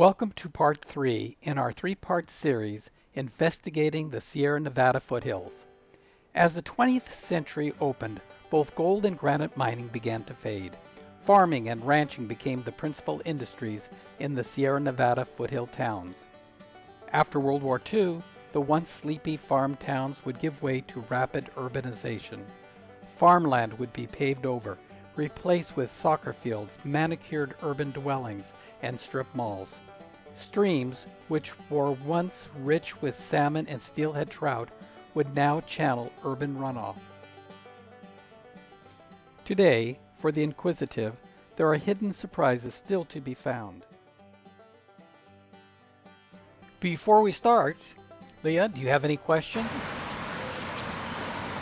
Welcome to part 3 in our three-part series investigating the Sierra Nevada foothills. As the 20th century opened, both gold and granite mining began to fade. Farming and ranching became the principal industries in the Sierra Nevada foothill towns. After World War II, the once sleepy farm towns would give way to rapid urbanization. Farmland would be paved over, replaced with soccer fields, manicured urban dwellings, and strip malls. Streams, which were once rich with salmon and steelhead trout, would now channel urban runoff. Today, for the inquisitive, there are hidden surprises still to be found. Before we start, Leah, do you have any questions?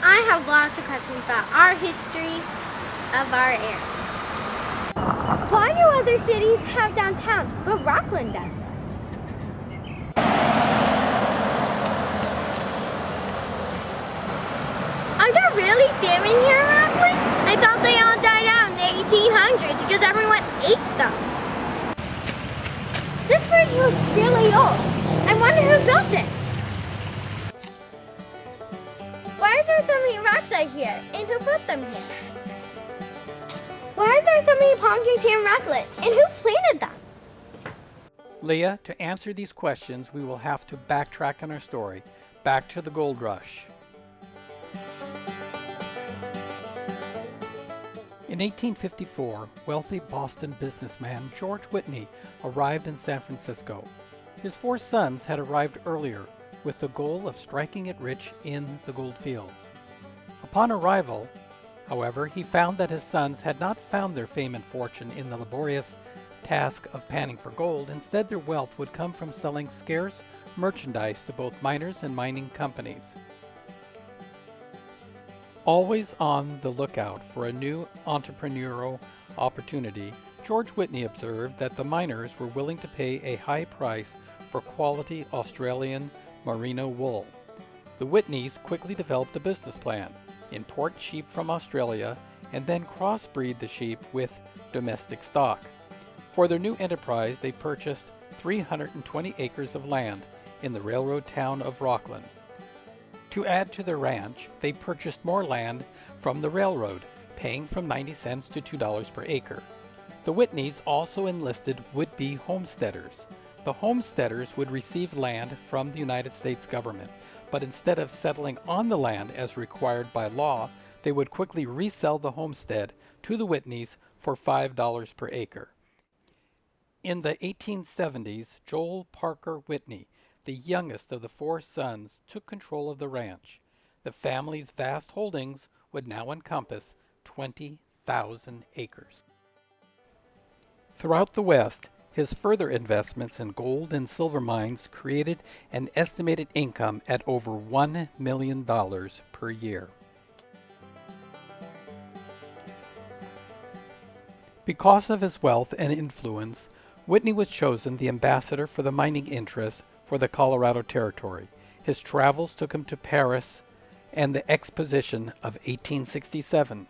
I have lots of questions about our history of our area. Why do other cities have downtowns, but Rockland doesn't? Are there really salmon here in Rockland? I thought they all died out in the 1800s because everyone ate them. This bridge looks really old. I wonder who built it. Why are there so many rocks out here, and who put them here? Why are there so many palm trees here in Rockland, and who planted them? Leah, to answer these questions, we will have to backtrack in our story, back to the gold rush. In 1854, wealthy Boston businessman George Whitney arrived in San Francisco. His 4 sons had arrived earlier, with the goal of striking it rich in the gold fields. Upon arrival, however, he found that his sons had not found their fame and fortune in the laborious task of panning for gold. Instead, their wealth would come from selling scarce merchandise to both miners and mining companies. Always on the lookout for a new entrepreneurial opportunity, George Whitney observed that the miners were willing to pay a high price for quality Australian merino wool. The Whitneys quickly developed a business plan: import sheep from Australia and then crossbreed the sheep with domestic stock. For their new enterprise, they purchased 320 acres of land in the railroad town of Rockland. To add to their ranch, they purchased more land from the railroad, paying from 90 cents to $2 per acre. The Whitneys also enlisted would-be homesteaders. The homesteaders would receive land from the United States government, but instead of settling on the land as required by law, they would quickly resell the homestead to the Whitneys for $5 per acre. In the 1870s, J.Parker Whitney, the youngest of the 4 sons, took control of the ranch. The family's vast holdings would now encompass 20,000 acres. Throughout the West, his further investments in gold and silver mines created an estimated income at over $1 million per year. Because of his wealth and influence, Whitney was chosen the ambassador for the mining interests for the Colorado Territory. His travels took him to Paris and the Exposition of 1867.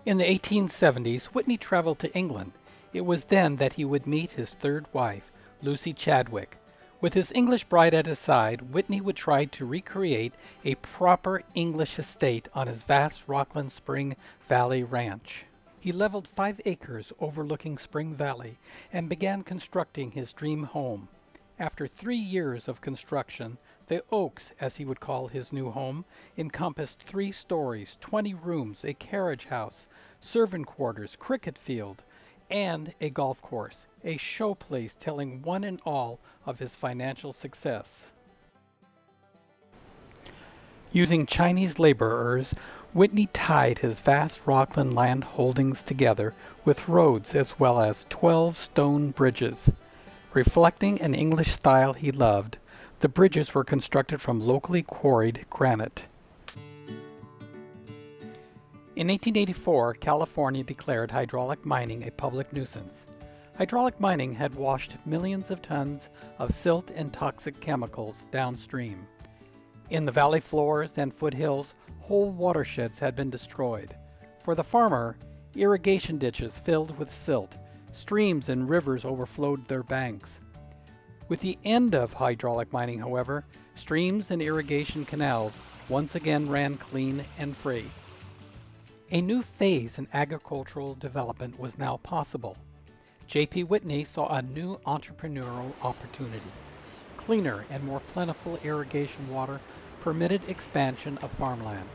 In the 1870s, Whitney traveled to England. It was then that he would meet his 3rd wife, Lucy Chadwick. With his English bride at his side, Whitney would try to recreate a proper English estate on his vast Rockland Spring Valley ranch. He leveled 5 acres overlooking Spring Valley and began constructing his dream home. After 3 years of construction, the Oaks, as he would call his new home, encompassed 3 stories, 20 rooms, a carriage house, servant quarters, cricket field, and a golf course, a showplace telling one and all of his financial success. Using Chinese laborers, Whitney tied his vast Rockland land holdings together with roads as well as 12 stone bridges. Reflecting an English style he loved, the bridges were constructed from locally quarried granite. In 1884, California declared hydraulic mining a public nuisance. Hydraulic mining had washed millions of tons of silt and toxic chemicals downstream. In the valley floors and foothills, whole watersheds had been destroyed. For the farmer, irrigation ditches filled with silt, Streams and rivers overflowed their banks. With the end of hydraulic mining, however, streams and irrigation canals once again ran clean and free. A new phase in agricultural development was now possible. J.P. Whitney saw a new entrepreneurial opportunity. Cleaner and more plentiful irrigation water permitted expansion of farmland.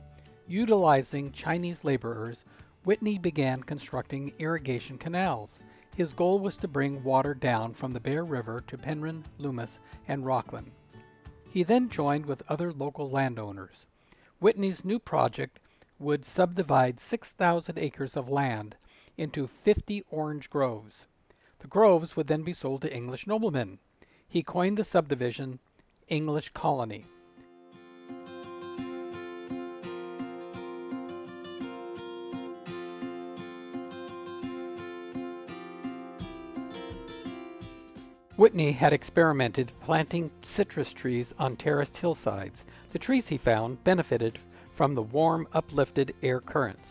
Utilizing Chinese laborers, Whitney began constructing irrigation canals. His goal was to bring water down from the Bear River to Penryn, Loomis, and Rockland. He then joined with other local landowners. Whitney's new project would subdivide 6,000 acres of land into 50 orange groves. The groves would then be sold to English noblemen. He coined the subdivision English Colony. Whitney had experimented planting citrus trees on terraced hillsides. The trees, he found, benefited from the warm, uplifted air currents.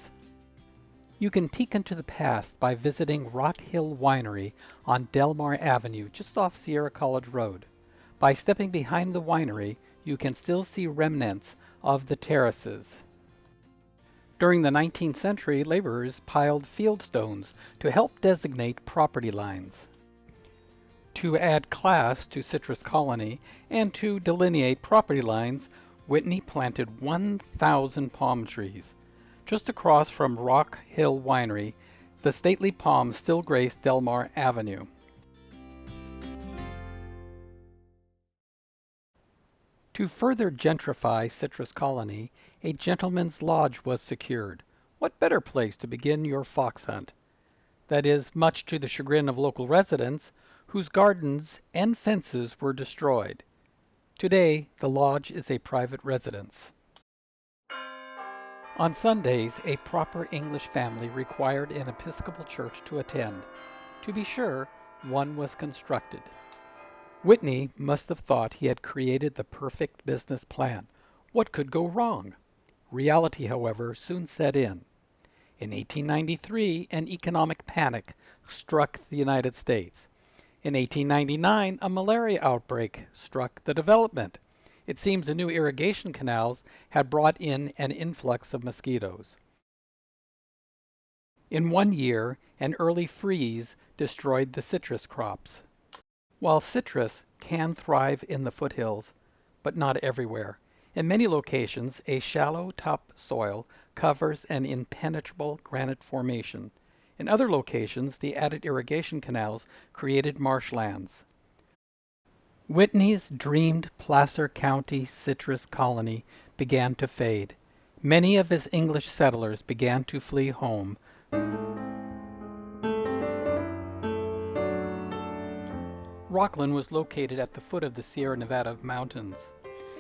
You can peek into the past by visiting Rot Hill Winery on Delmar Avenue, just off Sierra College Road. By stepping behind the winery, you can still see remnants of the terraces. During the 19th century, laborers piled fieldstones to help designate property lines. To add class to Citrus Colony and to delineate property lines, Whitney planted 1,000 palm trees. Just across from Rock Hill Winery, the stately palms still grace Delmar Avenue. To further gentrify Citrus Colony, a gentleman's lodge was secured. What better place to begin your fox hunt? That is, much to the chagrin of local residents, whose gardens and fences were destroyed. Today, the lodge is a private residence. On Sundays, a proper English family required an Episcopal church to attend. To be sure, one was constructed. Whitney must have thought he had created the perfect business plan. What could go wrong? Reality, however, soon set in. In 1893, an economic panic struck the United States. In 1899, a malaria outbreak struck the development. It seems the new irrigation canals had brought in an influx of mosquitoes. In 1 year, an early freeze destroyed the citrus crops. While citrus can thrive in the foothills, but not everywhere, in many locations a shallow topsoil covers an impenetrable granite formation. In other locations, the added irrigation canals created marshlands. Whitney's dreamed Placer County citrus colony began to fade. Many of his English settlers began to flee home. Rockland was located at the foot of the Sierra Nevada mountains.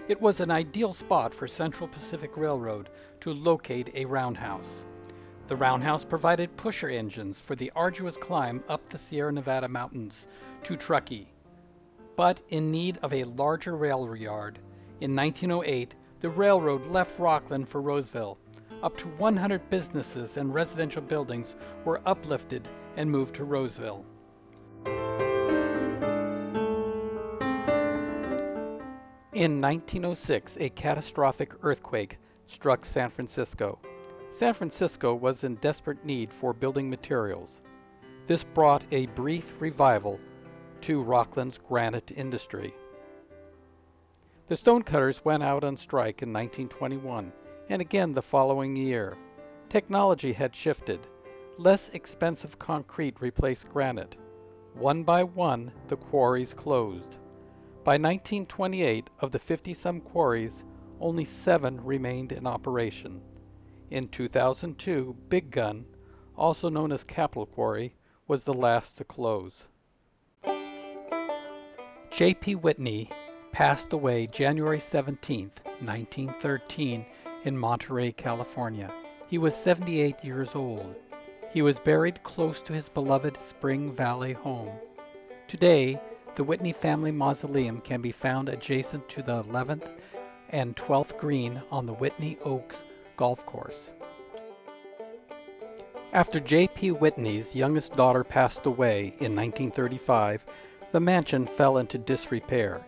It was an ideal spot for Central Pacific Railroad to locate a roundhouse. The roundhouse provided pusher engines for the arduous climb up the Sierra Nevada mountains to Truckee. But in need of a larger rail yard, in 1908, the railroad left Rockland for Roseville. Up to 100 businesses and residential buildings were uplifted and moved to Roseville. In 1906, a catastrophic earthquake struck San Francisco. San Francisco was in desperate need for building materials. This brought a brief revival to Rockland's granite industry. The stonecutters went out on strike in 1921, and again the following year. Technology had shifted. Less expensive concrete replaced granite. One by one, the quarries closed. By 1928, of the 50-some quarries, only 7 remained in operation. In 2002, Big Gun, also known as Capitol Quarry, was the last to close. J.P. Whitney passed away January 17, 1913, in Monterey, California. He was 78 years old. He was buried close to his beloved Spring Valley home. Today, the Whitney family mausoleum can be found adjacent to the 11th and 12th green on the Whitney Oaks golf course. After J.P. Whitney's youngest daughter passed away in 1935, the mansion fell into disrepair.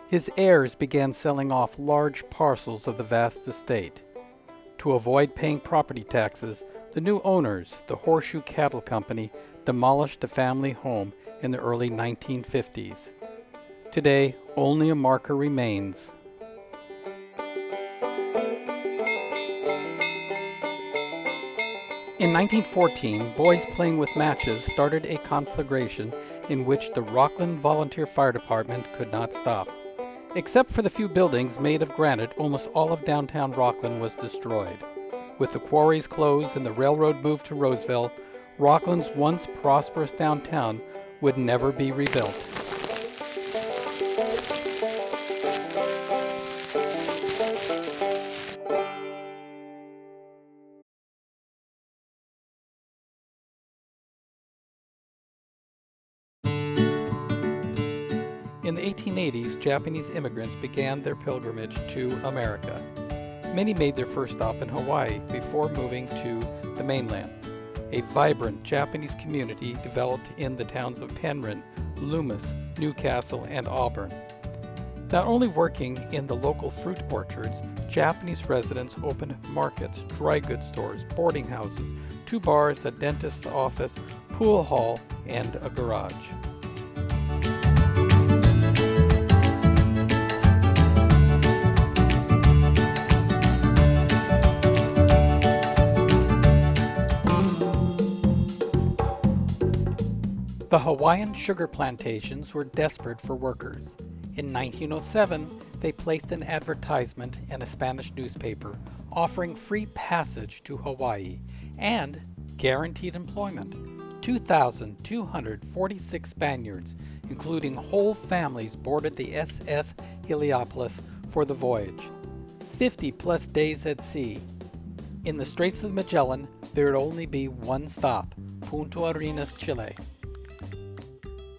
His heirs began selling off large parcels of the vast estate. To avoid paying property taxes, the new owners, the Horseshoe Cattle Company, demolished the family home in the early 1950s. Today, only a marker remains. In 1914, boys playing with matches started a conflagration in which the Rockland Volunteer Fire Department could not stop. Except for the few buildings made of granite, almost all of downtown Rockland was destroyed. With the quarries closed and the railroad moved to Roseville, Rockland's once prosperous downtown would never be rebuilt. In the 1880s, Japanese immigrants began their pilgrimage to America. Many made their first stop in Hawaii before moving to the mainland. A vibrant Japanese community developed in the towns of Penryn, Loomis, Newcastle, and Auburn. Not only working in the local fruit orchards, Japanese residents opened markets, dry goods stores, boarding houses, 2 bars, a dentist's office, pool hall, and a garage. The Hawaiian sugar plantations were desperate for workers. In 1907, they placed an advertisement in a Spanish newspaper offering free passage to Hawaii and guaranteed employment. 2,246 Spaniards, including whole families, boarded the SS Heliopolis for the voyage. 50-plus days at sea. In the Straits of Magellan, there would only be one stop, Punta Arenas, Chile.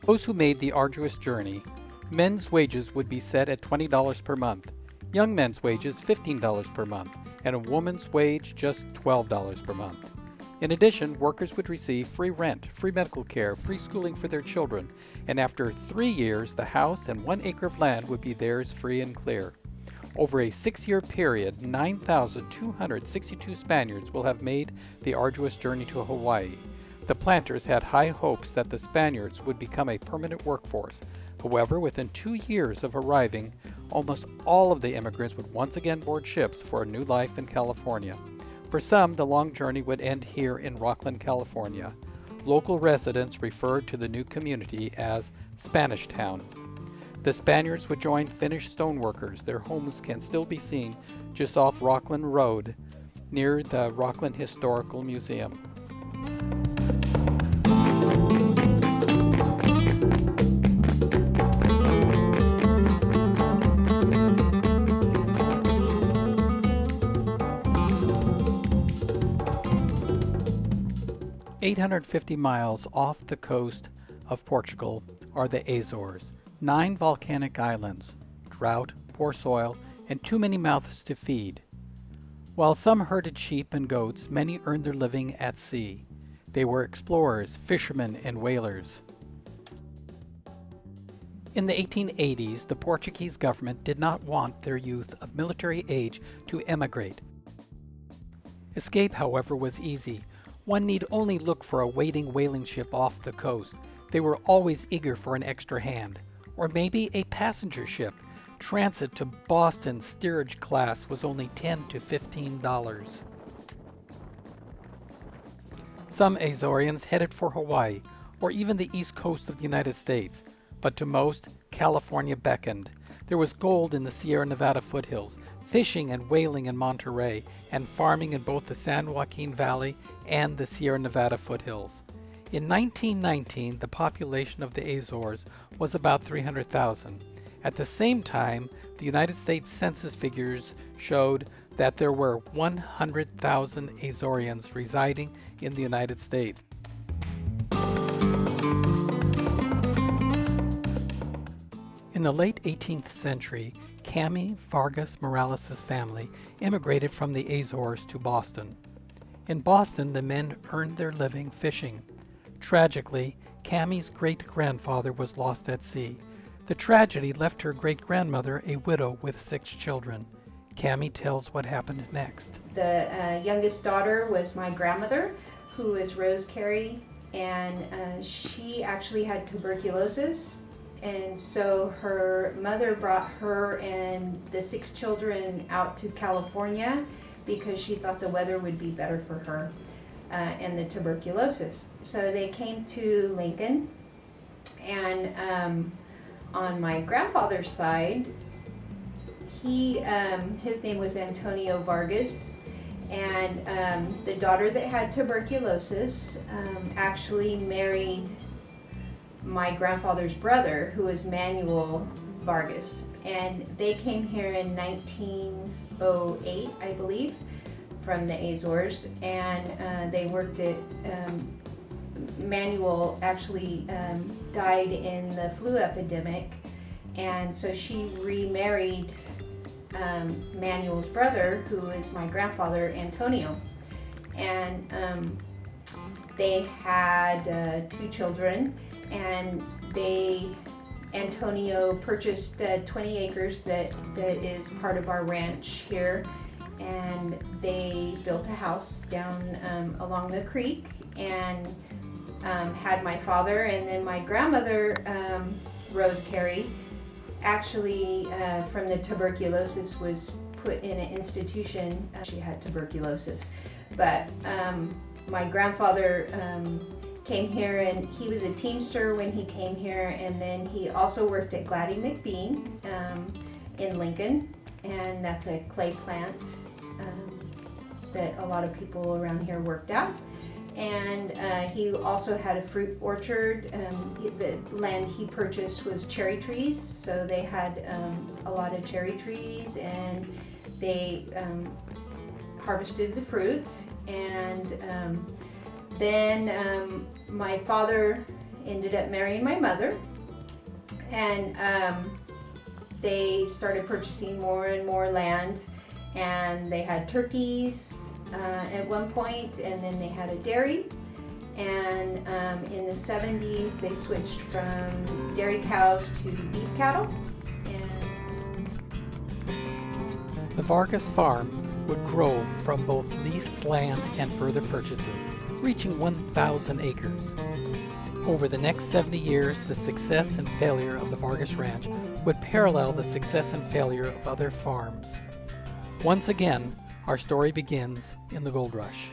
Those who made the arduous journey, men's wages would be set at $20 per month, young men's wages $15 per month, and a woman's wage just $12 per month. In addition, workers would receive free rent, free medical care, free schooling for their children, and after 3 years, the house and 1 acre of land would be theirs free and clear. Over a 6-year period, 9,262 Spaniards will have made the arduous journey to Hawaii. The planters had high hopes that the Spaniards would become a permanent workforce. However, within 2 years of arriving, almost all of the immigrants would once again board ships for a new life in California. For some, the long journey would end here in Rockland, California. Local residents referred to the new community as Spanish Town. The Spaniards would join Finnish stoneworkers. Their homes can still be seen just off Rockland Road, near the Rockland Historical Museum. "850 miles off the coast of Portugal are the Azores, 9 volcanic islands, drought, poor soil, and too many mouths to feed. While some herded sheep and goats, many earned their living at sea. They were explorers, fishermen, and whalers." In the 1880s, the Portuguese government did not want their youth of military age to emigrate. Escape, however, was easy. One need only look for a waiting whaling ship off the coast. They were always eager for an extra hand. Or maybe a passenger ship. Transit to Boston steerage class was only $10 to $15. Some Azorians headed for Hawaii, or even the east coast of the United States. But to most, California beckoned. There was gold in the Sierra Nevada Foothills, fishing and whaling in Monterey, and farming in both the San Joaquin Valley and the Sierra Nevada Foothills. In 1919, the population of the Azores was about 300,000. At the same time, the United States Census figures showed that there were 100,000 Azorians residing in the United States. In the late 18th century, Cami Vargas Morales' family immigrated from the Azores to Boston. In Boston, the men earned their living fishing. Tragically, Cammie's great-grandfather was lost at sea. The tragedy left her great-grandmother a widow with 6 children. Cammie tells what happened next. The youngest daughter was my grandmother, who is Rose Carey, and she actually had tuberculosis. And so her mother brought her and the 6 children out to California because she thought the weather would be better for her and the tuberculosis. So they came to Lincoln, and on my grandfather's side, his name was Antonio Vargas, and the daughter that had tuberculosis actually married my grandfather's brother, who was Manuel Vargas, and they came here in 1908, I believe, from the Azores, and they worked at Manuel actually died in the flu epidemic, and so she remarried Manuel's brother, who is my grandfather, Antonio, and they had 2 children, and Antonio purchased 20 acres that is part of our ranch here, and they built a house down along the creek, and had my father, and then my grandmother, Rose Carey, actually from the tuberculosis was put in an institution. She had tuberculosis, but my grandfather came here, and he was a teamster when he came here, and then he also worked at Gladdy McBean in Lincoln, and that's a clay plant that a lot of people around here worked at. And he also had a fruit orchard. The land he purchased was cherry trees, so they had a lot of cherry trees, and they harvested the fruit. And then my father ended up marrying my mother, and they started purchasing more and more land, and they had turkeys at one point, and then they had a dairy, and in the 70s they switched from dairy cows to beef cattle. And The Vargas farm would grow from both leased land and further purchases, reaching 1,000 acres. Over the next 70 years, the success and failure of the Vargas Ranch would parallel the success and failure of other farms. Once again, our story begins in the gold rush.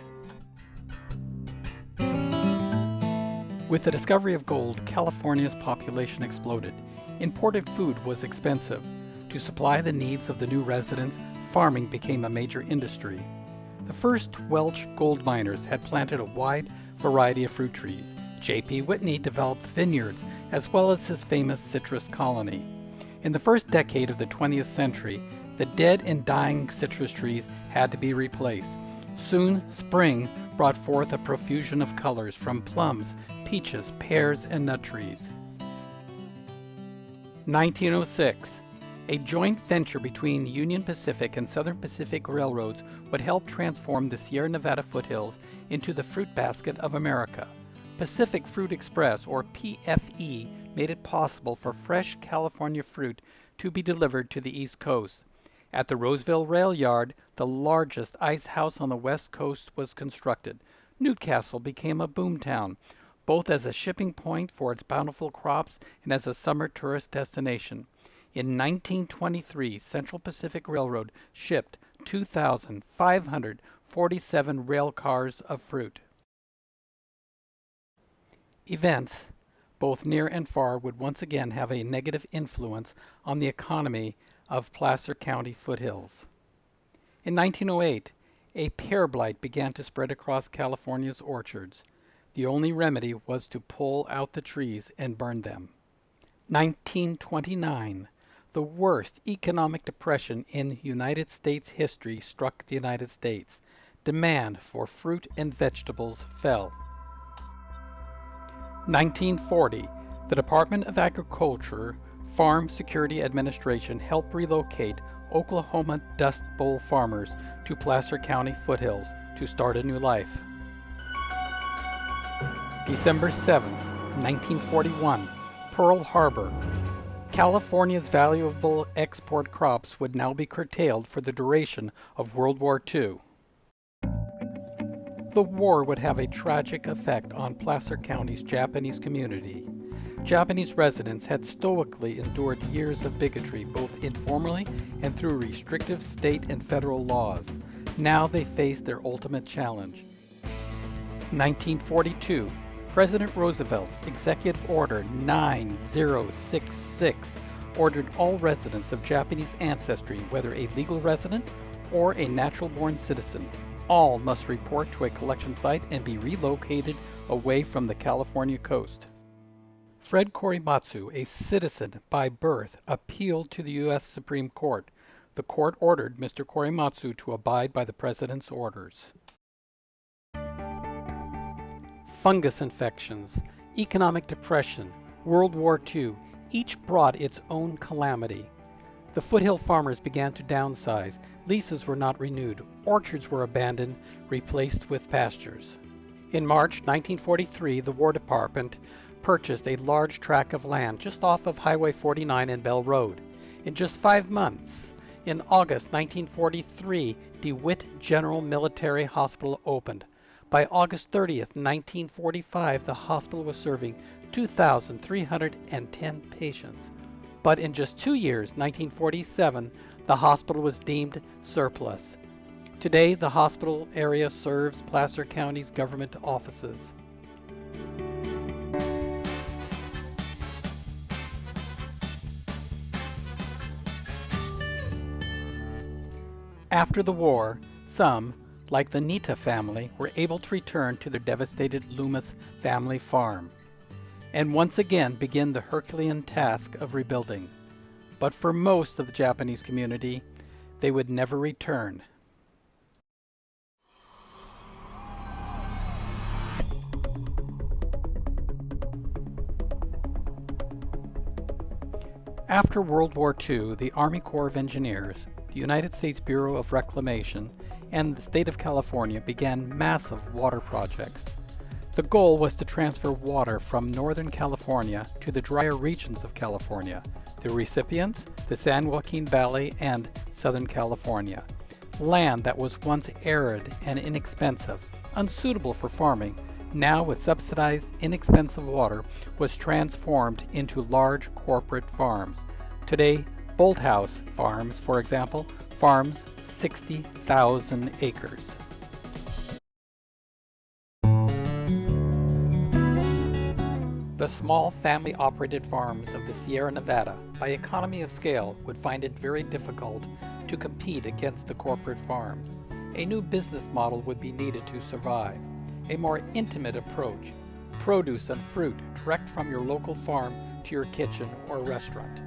With the discovery of gold, California's population exploded. Imported food was expensive. To supply the needs of the new residents, farming became a major industry. The first Welch gold miners had planted a wide variety of fruit trees. J.P. Whitney developed vineyards as well as his famous citrus colony. In the first decade of the 20th century, the dead and dying citrus trees had to be replaced. Soon, spring brought forth a profusion of colors from plums, peaches, pears, and nut trees. 1906. A joint venture between Union Pacific and Southern Pacific Railroads would help transform the Sierra Nevada Foothills into the fruit basket of America. Pacific Fruit Express, or PFE, made it possible for fresh California fruit to be delivered to the East Coast. At the Roseville Railyard, the largest ice house on the West Coast was constructed. Newcastle became a boomtown, both as a shipping point for its bountiful crops and as a summer tourist destination. In 1923, Central Pacific Railroad shipped 2,547 rail cars of fruit. Events, both near and far, would once again have a negative influence on the economy of Placer County foothills. In 1908, a pear blight began to spread across California's orchards. The only remedy was to pull out the trees and burn them. 1929, the worst economic depression in United States history struck the United States. Demand for fruit and vegetables fell. 1940, the Department of Agriculture Farm Security Administration helped relocate Oklahoma Dust Bowl farmers to Placer County foothills to start a new life. December 7, 1941, Pearl Harbor. California's valuable export crops would now be curtailed for the duration of World War II. The war would have a tragic effect on Placer County's Japanese community. Japanese residents had stoically endured years of bigotry, both informally and through restrictive state and federal laws. Now they faced their ultimate challenge. 1942, President Roosevelt's Executive Order 9066 ordered all residents of Japanese ancestry, whether a legal resident or a natural-born citizen, all must report to a collection site and be relocated away from the California coast. Fred Korematsu, a citizen by birth, appealed to the U.S. Supreme Court. The court ordered Mr. Korematsu to abide by the president's orders. Fungus infections, economic depression, World War II, each brought its own calamity. The foothill farmers began to downsize, leases were not renewed, orchards were abandoned, replaced with pastures. In March 1943, the War Department purchased a large tract of land just off of Highway 49 and Bell Road. In just 5 months, in August 1943, DeWitt General Military Hospital opened. By August 30th, 1945, the hospital was serving 2,310 patients. But in just 2 years, 1947, the hospital was deemed surplus. Today, the hospital area serves Placer County's government offices. After the war, some, like the Nita family, were able to return to their devastated Loomis family farm, and once again begin the Herculean task of rebuilding. But for most of the Japanese community, they would never return. After World War II, the Army Corps of Engineers, the United States Bureau of Reclamation, and the state of California began massive water projects. The goal was to transfer water from Northern California to the drier regions of California, the recipients, the San Joaquin Valley, and Southern California. Land that was once arid and inexpensive, unsuitable for farming, now with subsidized, inexpensive water, was transformed into large corporate farms. Today, Bolthouse Farms, for example, farms 60,000 acres. The small family-operated farms of the Sierra Nevada, by economy of scale, would find it very difficult to compete against the corporate farms. A new business model would be needed to survive. A more intimate approach, produce and fruit direct from your local farm to your kitchen or restaurant.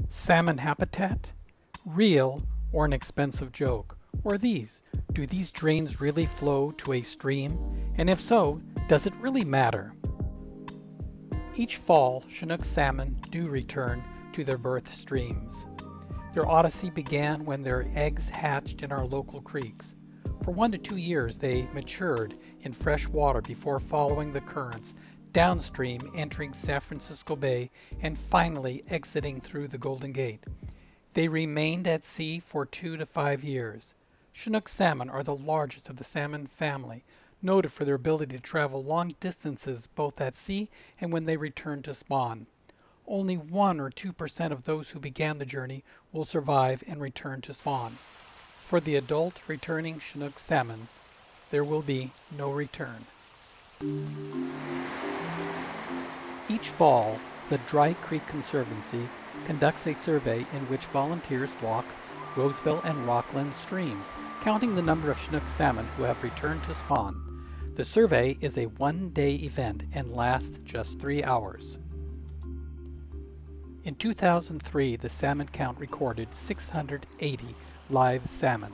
Salmon habitat? Real or an expensive joke? Or these? Do these drains really flow to a stream? And if so, does it really matter? Each fall, Chinook salmon do return to their birth streams. Their odyssey began when their eggs hatched in our local creeks. For 1 to 2 years they matured in fresh water before following the currents downstream, entering San Francisco Bay, and finally exiting through the Golden Gate. They remained at sea for 2 to 5 years. Chinook salmon are the largest of the salmon family, noted for their ability to travel long distances both at sea and when they return to spawn. Only 1 or 2% of those who began the journey will survive and return to spawn. For the adult returning Chinook salmon, there will be no return. Each fall, the Dry Creek Conservancy conducts a survey in which volunteers walk Roseville and Rockland streams, counting the number of Chinook salmon who have returned to spawn. The survey is a one-day event and lasts just 3 hours. In 2003, the salmon count recorded 680 live salmon.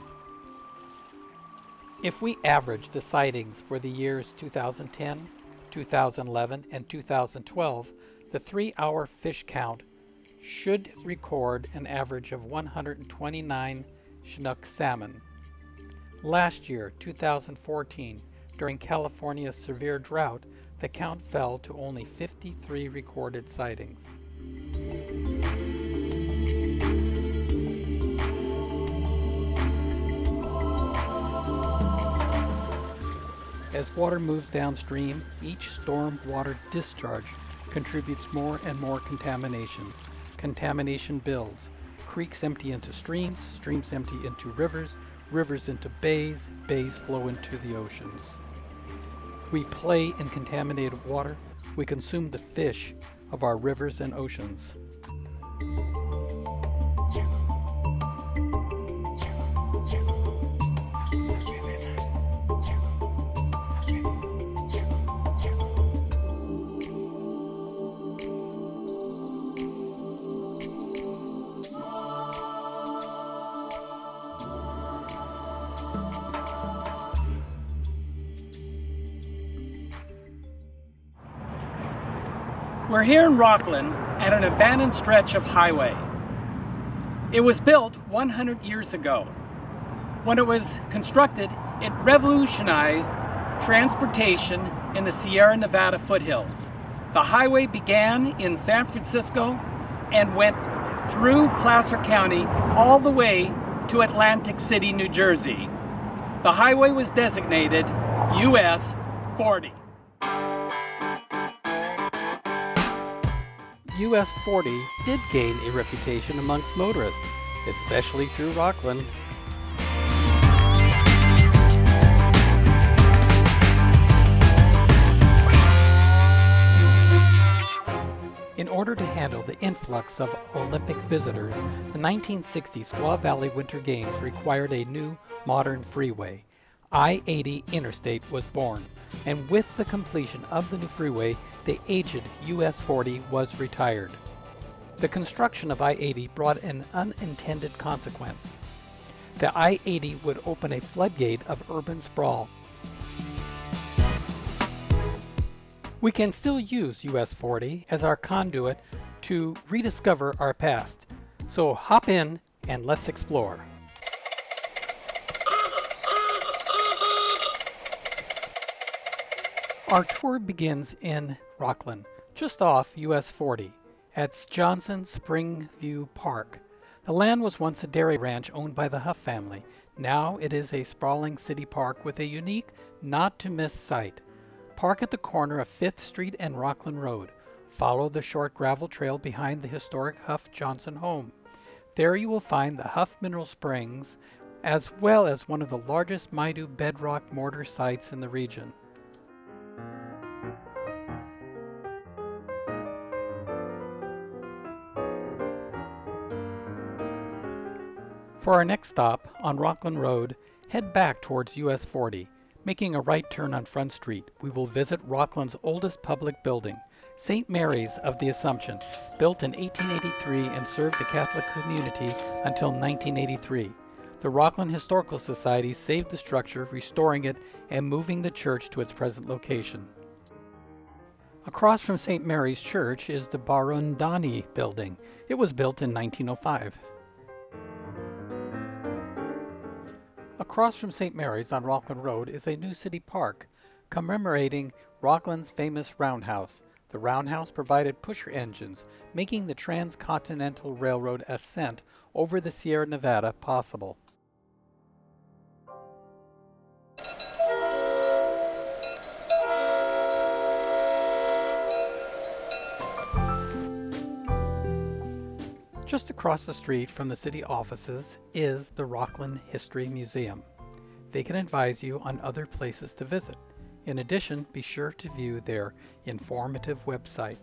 If we average the sightings for the years 2010, 2011, and 2012, The 3-hour fish count should record an average of 129 Chinook salmon. Last year, 2014, during California's severe drought, the count fell to only 53 recorded sightings. As water moves downstream, each storm water discharge contributes more and more contamination. Contamination builds. Creeks empty into streams, streams empty into rivers, rivers into bays, bays flow into the oceans. We play in contaminated water. We consume the fish of our rivers and oceans. We're here in Rockland at an abandoned stretch of highway. It was built 100 years ago. When it was constructed, it revolutionized transportation in the Sierra Nevada Foothills. The highway began in San Francisco and went through Placer County all the way to Atlantic City, New Jersey. The highway was designated US 40. US 40 did gain a reputation amongst motorists, especially through Rockland. In order to handle the influx of Olympic visitors, the 1960 Squaw Valley Winter Games required a new, modern freeway. I-80 Interstate was born, and with the completion of the new freeway, the aged US 40 was retired. The construction of I-80 brought an unintended consequence. The I-80 would open a floodgate of urban sprawl. We can still use US 40 as our conduit to rediscover our past. So hop in and let's explore. Our tour begins in Rockland, just off US 40, at Johnson Springview Park. The land was once a dairy ranch owned by the Huff family. Now it is a sprawling city park with a unique, not-to-miss site. Park at the corner of 5th Street and Rockland Road. Follow the short gravel trail behind the historic Huff Johnson home. There you will find the Huff Mineral Springs, as well as one of the largest Maidu bedrock mortar sites in the region. For our next stop, on Rockland Road, head back towards US 40. Making a right turn on Front Street, we will visit Rockland's oldest public building, St. Mary's of the Assumption, built in 1883 and served the Catholic community until 1983. The Rockland Historical Society saved the structure, restoring it and moving the church to its present location. Across from St. Mary's Church is the Barundani building. It was built in 1905. Across from St. Mary's on Rockland Road is a new city park commemorating Rockland's famous roundhouse. The roundhouse provided pusher engines, making the transcontinental railroad ascent over the Sierra Nevada possible. Just across the street from the city offices is the Rockland History Museum. They can advise you on other places to visit. In addition, be sure to view their informative website.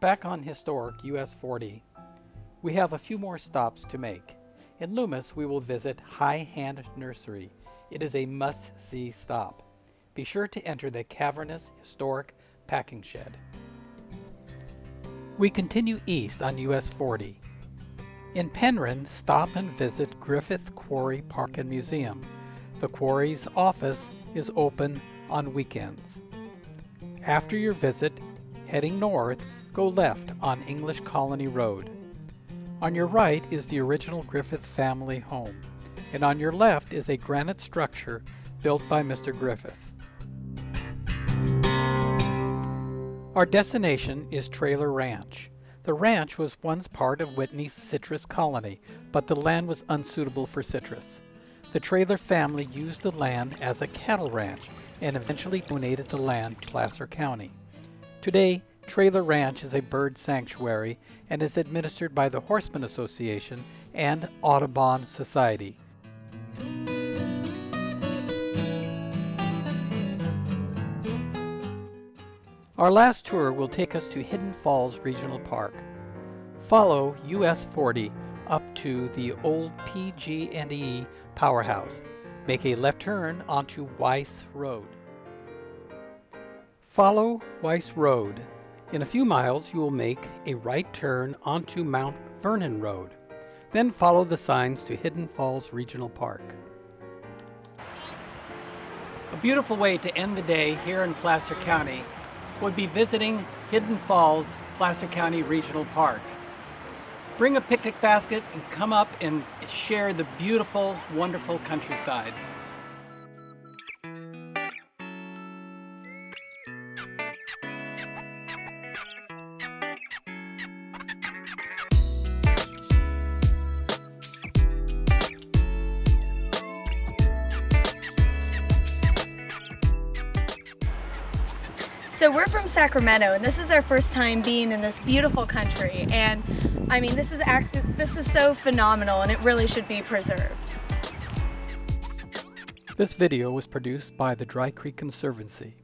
Back on historic US 40, we have a few more stops to make. In Loomis, we will visit High Hand Nursery. It is a must-see stop. Be sure to enter the cavernous, historic packing shed. We continue east on US 40. In Penryn, stop and visit Griffith Quarry Park and Museum. The quarry's office is open on weekends. After your visit, heading north, go left on English Colony Road. On your right is the original Griffith family home, and on your left is a granite structure built by Mr. Griffith. Our destination is Trailer Ranch. The ranch was once part of Whitney's citrus colony, but the land was unsuitable for citrus. The Trailer family used the land as a cattle ranch and eventually donated the land to Placer County. Today, Trailer Ranch is a bird sanctuary and is administered by the Horseman Association and Audubon Society. Our last tour will take us to Hidden Falls Regional Park. Follow US 40 up to the old PG&E powerhouse. Make a left turn onto Weiss Road. Follow Weiss Road. In a few miles, you will make a right turn onto Mount Vernon Road. Then follow the signs to Hidden Falls Regional Park. A beautiful way to end the day here in Placer County would be visiting Hidden Falls, Placer County Regional Park. Bring a picnic basket and come up and share the beautiful, wonderful countryside. So we're from Sacramento, and this is our first time being in this beautiful country. And I mean, this is so phenomenal, and it really should be preserved. This video was produced by the Dry Creek Conservancy.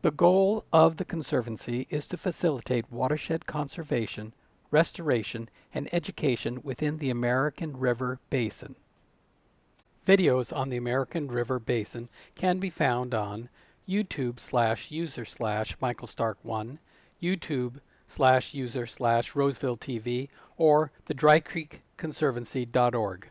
The goal of the Conservancy is to facilitate watershed conservation, restoration, and education within the American River Basin. Videos on the American River Basin can be found on YouTube/user/MichaelStark1, YouTube/user/Roseville TV, or the drycreekconservancy.org.